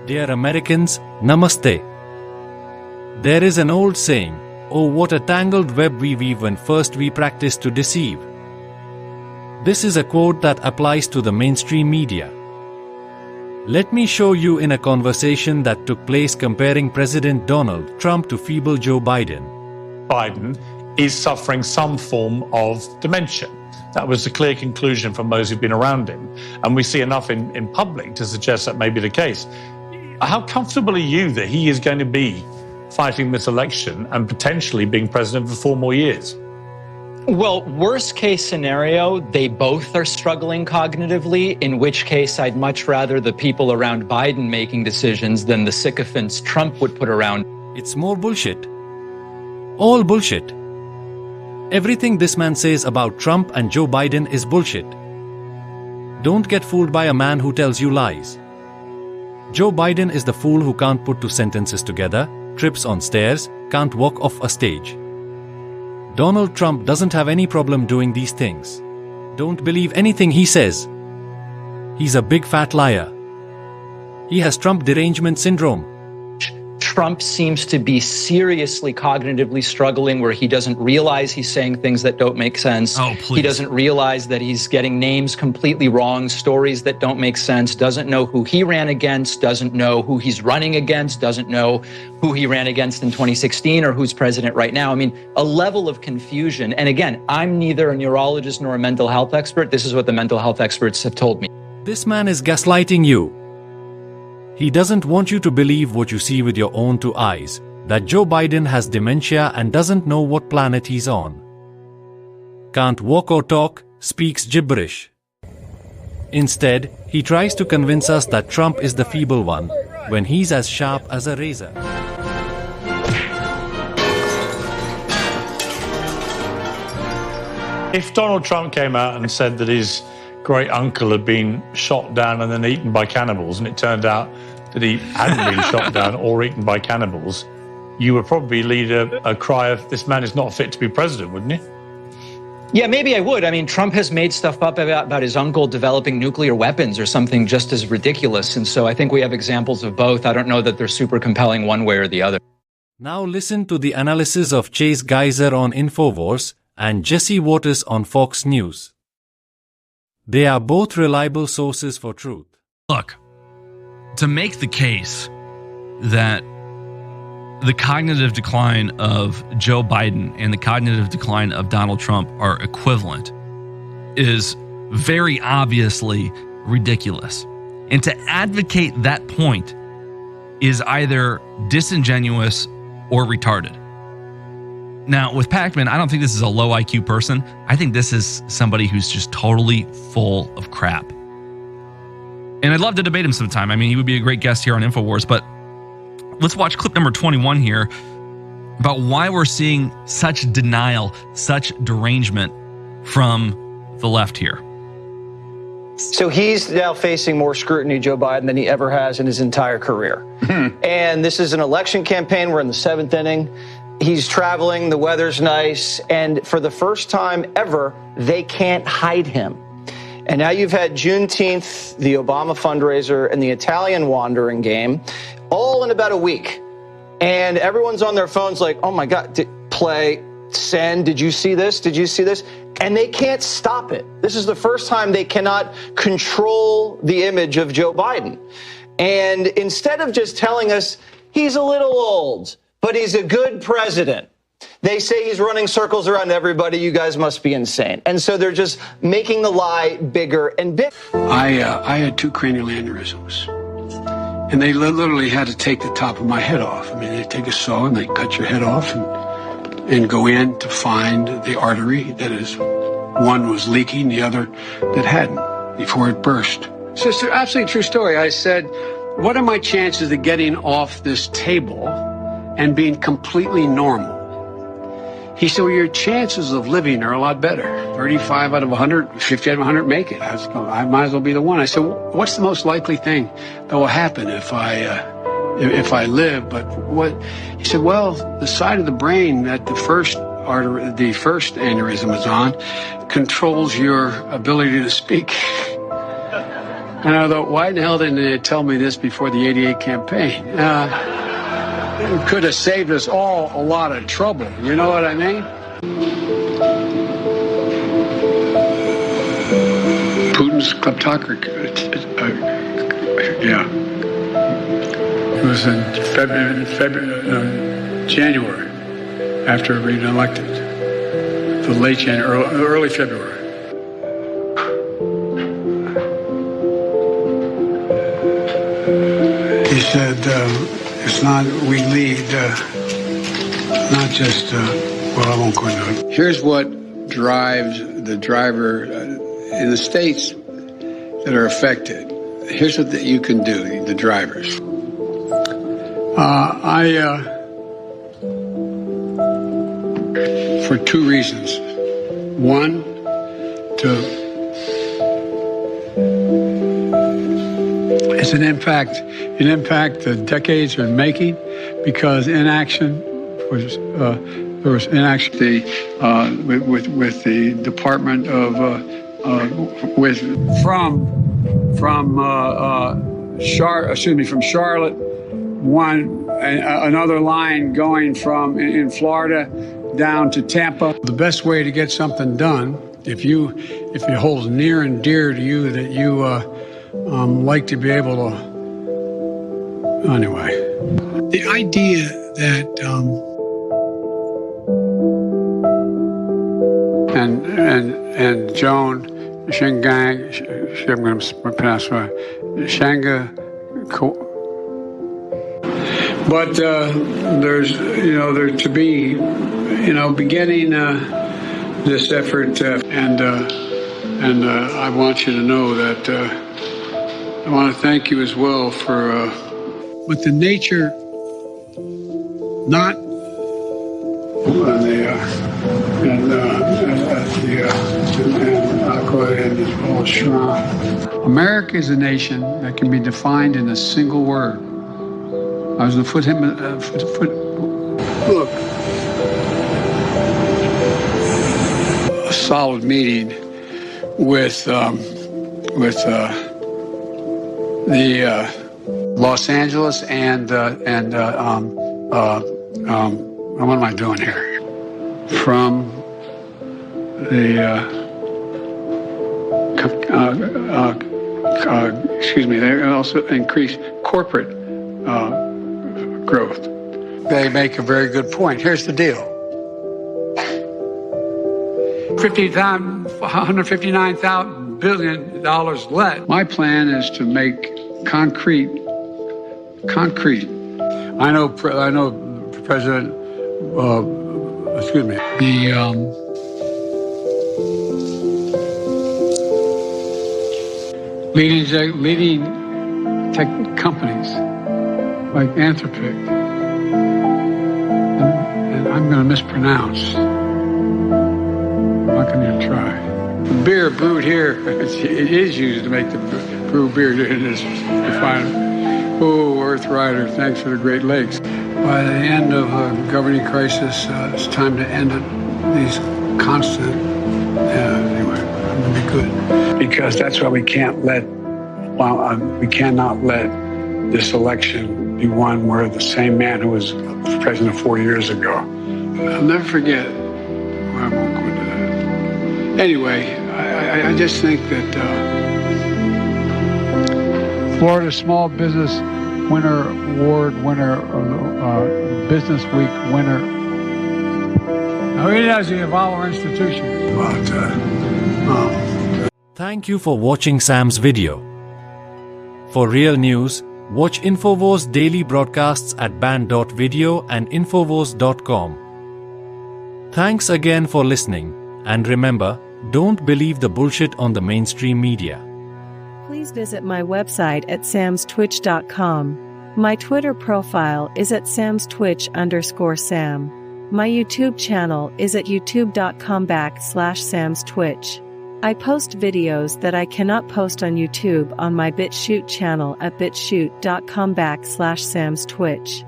Dear Americans, Namaste. There is an old saying, "Oh, what a tangled web we weave when first we practice to deceive." This is a quote that applies to the mainstream media. Let me show you in a conversation that took place comparing President Donald Trump to feeble Joe Biden. Biden is suffering some form of dementia. That was the clear conclusion from those who've been around him. And we see enough in public to suggest that may be the case. How comfortable are you that he is going to be fighting this election and potentially being president for 4 more years? Well, worst case scenario, they both are struggling cognitively, in which case I'd much rather the people around Biden making decisions than the sycophants Trump would put around. It's more bullshit. All bullshit. Everything this man says about Trump and Joe Biden is bullshit. Don't get fooled by a man who tells you lies. Joe Biden is the fool who can't put 2 sentences together, trips on stairs, can't walk off a stage. Donald Trump doesn't have any problem doing these things. Don't believe anything he says. He's a big fat liar. He has Trump derangement syndrome. Trump seems to be seriously cognitively struggling, where he doesn't realize he's saying things that don't make sense. Oh, please. He doesn't realize that he's getting names completely wrong, stories that don't make sense, doesn't know who he ran against, doesn't know who he's running against, doesn't know who he ran against in 2016 or who's president right now. I mean, a level of confusion. And again, I'm neither a neurologist nor a mental health expert. This is what the mental health experts have told me. This man is gaslighting you. He doesn't want you to believe what you see with your own 2 eyes, that Joe Biden has dementia and doesn't know what planet he's on. Can't walk or talk, speaks gibberish. Instead, he tries to convince us that Trump is the feeble one, when he's as sharp as a razor. If Donald Trump came out and said that his great uncle had been shot down and then eaten by cannibals, and it turned out that he hadn't been shot down or eaten by cannibals, you would probably lead a cry of, this man is not fit to be president, wouldn't you? Yeah, maybe I would. I mean, Trump has made stuff up about his uncle developing nuclear weapons or something just as ridiculous. And so I think we have examples of both. I don't know that they're super compelling one way or the other. Now listen to the analysis of Chase Geiser on InfoWars and Jesse Waters on Fox News. They are both reliable sources for truth. Look, to make the case that the cognitive decline of Joe Biden and the cognitive decline of Donald Trump are equivalent is very obviously ridiculous. And to advocate that point is either disingenuous or retarded. Now, with Pac-Man, I don't think this is a low IQ person. I think this is somebody who's just totally full of crap. And I'd love to debate him sometime. I mean, he would be a great guest here on InfoWars, but let's watch clip number 21 here about why we're seeing such denial, such derangement from the left here. So he's now facing more scrutiny, Joe Biden, than he ever has in his entire career. And this is an election campaign. We're in the 7th inning. He's traveling, the weather's nice, and for the first time ever, they can't hide him. And now you've had Juneteenth, the Obama fundraiser, and the Italian wandering game, all in about a week. And everyone's on their phones like, oh my God, play, send, did you see this? Did you see this? And they can't stop it. This is the first time they cannot control the image of Joe Biden. And instead of just telling us he's a little old, but he's a good president, they say he's running circles around everybody. You guys must be insane. And so they're just making the lie bigger and bigger. I had 2 cranial aneurysms, and they literally had to take the top of my head off. I mean, they take a saw and they cut your head off and go in to find the artery that is, one was leaking, the other that hadn't before it burst. So it's an absolutely true story. I said, what are my chances of getting off this table and being completely normal? He said, well, your chances of living are a lot better. 35 out of 100, 50 out of 100 make it. I might as well be the one. I said, well, what's the most likely thing that will happen if I live? But what? He said, well, the side of the brain that the first aneurysm is on controls your ability to speak. And I thought, why the hell didn't they tell me this before the 88 campaign? It could have saved us all a lot of trouble. You know what I mean? Putin's kleptocracy. Yeah. It was in January, after being elected. The late January, early February. He said, it's not, we lead, not just, well, I won't go into it. Here's what drives the driver in the states that are affected. Here's what you can do, the drivers. For two reasons. One, it's an impact that decades are making, because inaction was there was inaction with the Department of from Charlotte, another line going from in Florida down to Tampa. The best way to get something done, if it holds near and dear to you, that you like to be able to. Anyway, the idea that and Joan Shingang, I'm going to pronounce it, Shanga. But there's, there to be, beginning this effort, and I want you to know that I want to thank you as well for, with the nature, not and I'll go ahead and call shrine. America is a nation that can be defined in a single word. I was going to look, a solid meeting with the Los Angeles and what am I doing here? From the they also increase corporate growth. They make a very good point. Here's the deal. $159 billion less. My plan is to make concrete. I know President, leading tech companies like Anthropic, and I'm going to mispronounce. I'm not going to try. The beer brewed here, it is used to make the brew beer in this refinery. Oh, Earth Rider, thanks for the Great Lakes. By the end of a governing crisis, it's time to end it. These constant, anyway, I'm going to be good. Because that's why we cannot let this election be one where the same man who was president 4 years ago. I'll never forget. Well, I won't go into that. Anyway, I just think that Florida Small Business Winner Award winner, Business Week winner. Now, it doesn't involve our institution. Thank you for watching Sam's video. For real news, watch Infowars daily broadcasts at band.video and infowars.com. Thanks again for listening, and remember, don't believe the bullshit on the mainstream media. Please visit my website at samstwitch.com. My Twitter profile is at samstwitch_sam. My YouTube channel is at youtube.com/samstwitch. I post videos that I cannot post on YouTube on my BitChute channel at bitchute.com/samstwitch.